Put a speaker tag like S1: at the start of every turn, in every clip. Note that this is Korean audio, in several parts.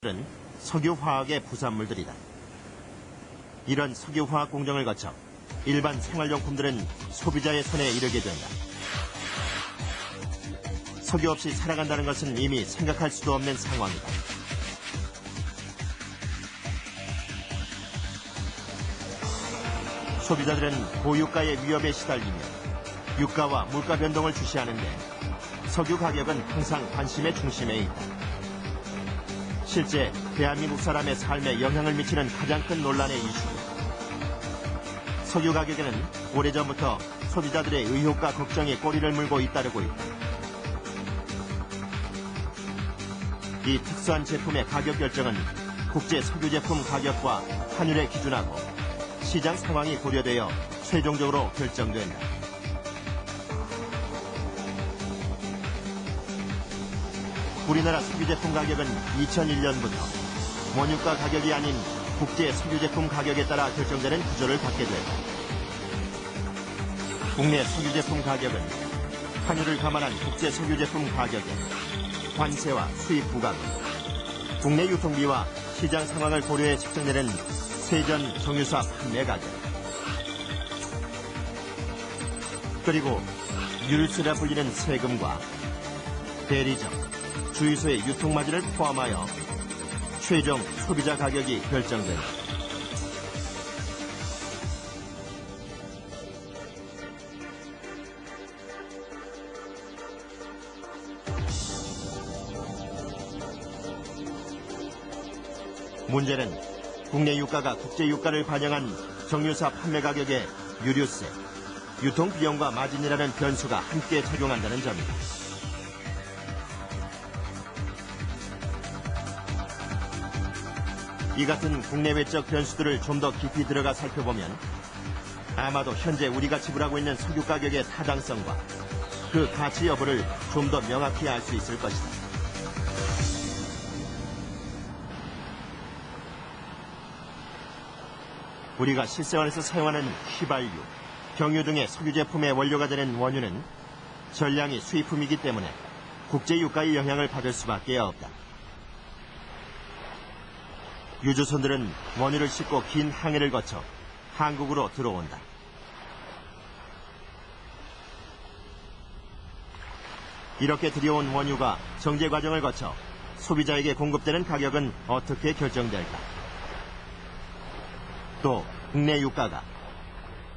S1: 은 석유화학의 부산물들이다. 이런 석유화학 공정을 거쳐 일반 생활용품들은 소비자의 손에 이르게 된다. 석유 없이 살아간다는 것은 이미 생각할 수도 없는 상황이다. 소비자들은 고유가의 위협에 시달리며 유가와 물가 변동을 주시하는데 석유 가격은 항상 관심의 중심에 있다. 실제 대한민국 사람의 삶에 영향을 미치는 가장 큰 논란의 이슈다. 석유 가격에는 오래전부터 소비자들의 의혹과 걱정이 꼬리를 물고 잇따르고 있다. 이 특수한 제품의 가격 결정은 국제 석유 제품 가격과 환율에 기준하고 시장 상황이 고려되어 최종적으로 결정된다. 우리나라 석유 제품 가격은 2001년부터 원유가 가격이 아닌 국제 석유 제품 가격에 따라 결정되는 구조를 갖게 됐다. 국내 석유 제품 가격은 환율을 감안한 국제 석유 제품 가격에 관세와 수입 부가금, 국내 유통비와 시장 상황을 고려해 책정되는 세전 정유사 판매 가격, 그리고 유류세라 불리는 세금과 대리점, 주유소의 유통마진을 포함하여 최종 소비자 가격이 결정된다. 문제는 국내 유가가 국제 유가를 반영한 정유사 판매 가격에 유류세, 유통비용과 마진이라는 변수가 함께 작용한다는 점이다. 이 같은 국내외적 변수들을 좀 더 깊이 들어가 살펴보면 아마도 현재 우리가 지불하고 있는 석유 가격의 타당성과 그 가치 여부를 좀 더 명확히 알 수 있을 것이다. 우리가 실생활에서 사용하는 휘발유, 경유 등의 석유 제품의 원료가 되는 원유는 전량이 수입품이기 때문에 국제 유가의 영향을 받을 수밖에 없다. 유조선들은 원유를 싣고 긴 항해를 거쳐 한국으로 들어온다. 이렇게 들여온 원유가 정제 과정을 거쳐 소비자에게 공급되는 가격은 어떻게 결정될까? 또 국내 유가가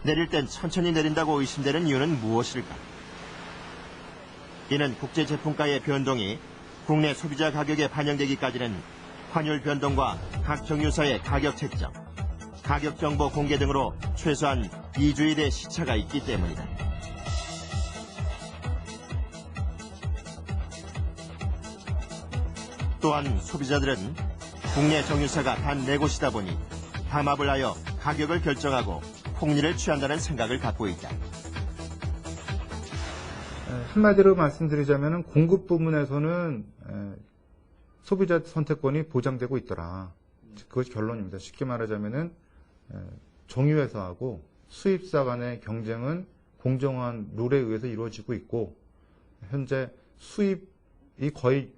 S1: 내릴 땐 천천히 내린다고 의심되는 이유는 무엇일까? 이는 국제 제품가의 변동이 국내 소비자 가격에 반영되기까지는 환율 변동과 각 정유사의 가격 책정, 가격 정보 공개 등으로 최소한 2주일의 시차가 있기 때문이다. 또한 소비자들은 국내 정유사가 단 4곳이다 보니 담합을 하여 가격을 결정하고 폭리를 취한다는 생각을 갖고 있다.
S2: 한마디로 말씀드리자면 공급 부분에서는 소비자 선택권이 보장되고 있더라. 그것이 결론입니다. 쉽게 말하자면은 정유회사하고 수입사 간의 경쟁은 공정한 룰에 의해서 이루어지고 있고 현재 수입이 거의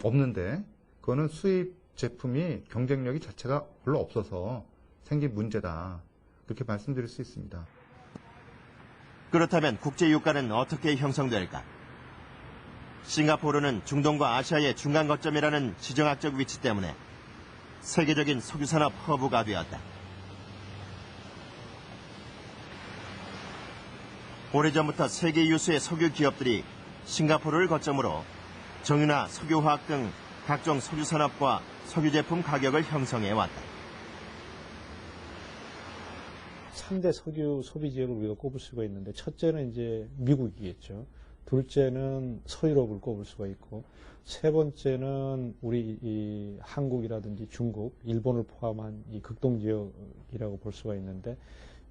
S2: 없는데 그거는 수입 제품이 경쟁력이 자체가 별로 없어서 생긴 문제다. 그렇게 말씀드릴 수 있습니다.
S1: 그렇다면 국제 유가는 어떻게 형성될까? 싱가포르는 중동과 아시아의 중간 거점이라는 지정학적 위치 때문에 세계적인 석유산업 허브가 되었다. 오래전부터 세계 유수의 석유 기업들이 싱가포르를 거점으로 정유나 석유화학 등 각종 석유산업과 석유제품 가격을 형성해왔다.
S3: 3대 석유 소비 지역을 우리가 꼽을 수가 있는데 첫째는 이제 미국이겠죠. 둘째는 서유럽을 꼽을 수가 있고 세 번째는 우리 이 한국이라든지 중국, 일본을 포함한 이 극동 지역이라고 볼 수가 있는데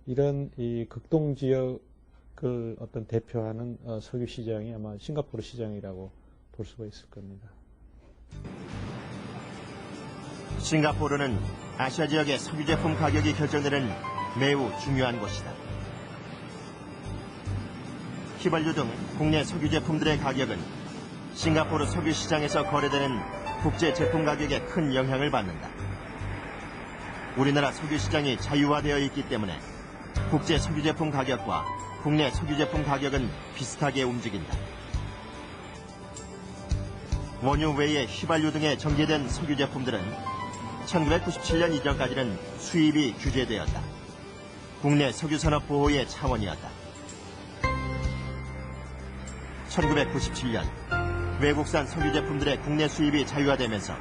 S3: 이런 이 극동 지역을 어떤 대표하는 석유 시장이 아마 싱가포르 시장이라고 볼 수가 있을 겁니다.
S1: 싱가포르는 아시아 지역의 석유 제품 가격이 결정되는 매우 중요한 곳이다. 휘발유 등 국내 석유 제품들의 가격은 싱가포르 석유 시장에서 거래되는 국제 제품 가격에 큰 영향을 받는다. 우리나라 석유 시장이 자유화되어 있기 때문에 국제 석유 제품 가격과 국내 석유 제품 가격은 비슷하게 움직인다. 원유 외에 휘발유 등에 전개된 석유 제품들은 1997년 이전까지는 수입이 규제되었다. 국내 석유 산업 보호의 차원이었다. 1997년 외국산 석유 제품들의 국내 수입이 자유화되면서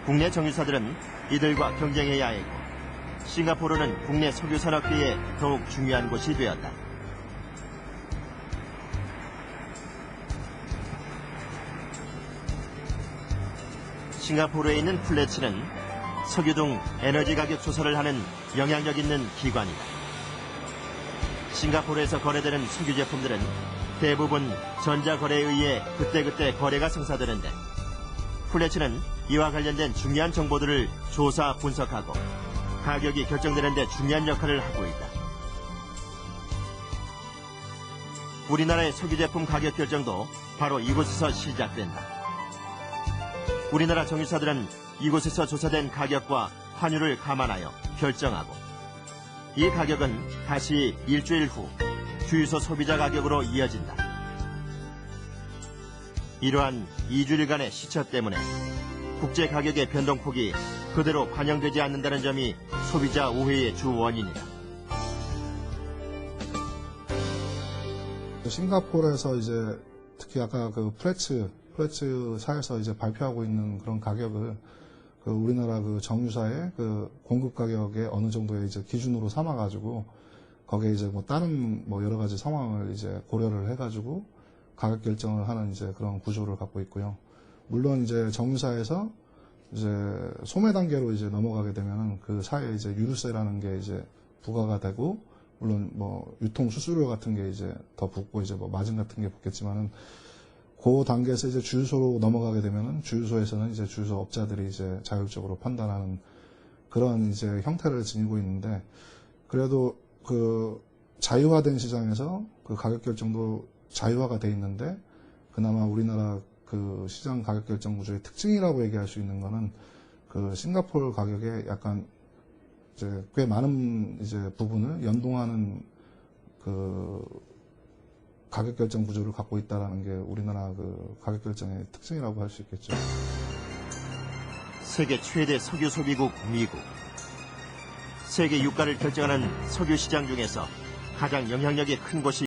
S1: 국내 정유사들은 이들과 경쟁해야 했고 싱가포르는 국내 석유 산업계에 더욱 중요한 곳이 되었다. 싱가포르에 있는 플래츠는 석유 등 에너지 가격 조사를 하는 영향력 있는 기관이다. 싱가포르에서 거래되는 석유 제품들은 대부분 전자거래에 의해 그때그때 거래가 성사되는데 플래츠는 이와 관련된 중요한 정보들을 조사 분석하고 가격이 결정되는 데 중요한 역할을 하고 있다. 우리나라의 석유 제품 가격 결정도 바로 이곳에서 시작된다. 우리나라 정유사들은 이곳에서 조사된 가격과 환율을 감안하여 결정하고 이 가격은 다시 일주일 후 주유소 소비자 가격으로 이어진다. 이러한 2주일간의 시차 때문에 국제 가격의 변동폭이 그대로 반영되지 않는다는 점이 소비자 오해의 주 원인이다.
S4: 싱가포르에서 이제 특히 아까 그 플래츠사에서 이제 발표하고 있는 그런 가격을 그 우리나라 그 정유사의 그 공급 가격에 어느 정도의 이제 기준으로 삼아가지고 거기에 이제 뭐 다른 뭐 여러 가지 상황을 이제 고려를 해가지고 가격 결정을 하는 이제 그런 구조를 갖고 있고요. 물론 이제 정유사에서 이제 소매 단계로 이제 넘어가게 되면은 그 사이에 이제 유류세라는 게 이제 부과가 되고 물론 뭐 유통 수수료 같은 게 이제 더 붙고 이제 뭐 마진 같은 게 붙겠지만은 그 단계에서 이제 주유소로 넘어가게 되면은 주유소에서는 이제 주유소 업자들이 이제 자율적으로 판단하는 그런 이제 형태를 지니고 있는데 그래도 그 자유화된 시장에서 그 가격 결정도 자유화가 돼 있는데 그나마 우리나라 그 시장 가격 결정 구조의 특징이라고 얘기할 수 있는 거는 그 싱가포르 가격에 약간 이제 꽤 많은 이제 부분을 연동하는 그 가격 결정 구조를 갖고 있다라는 게 우리나라 그 가격 결정의 특징이라고 할 수 있겠죠.
S1: 세계 최대 석유 소비국 미국. 세계 유가를 결정하는 석유 시장 중에서 가장 영향력이 큰 곳이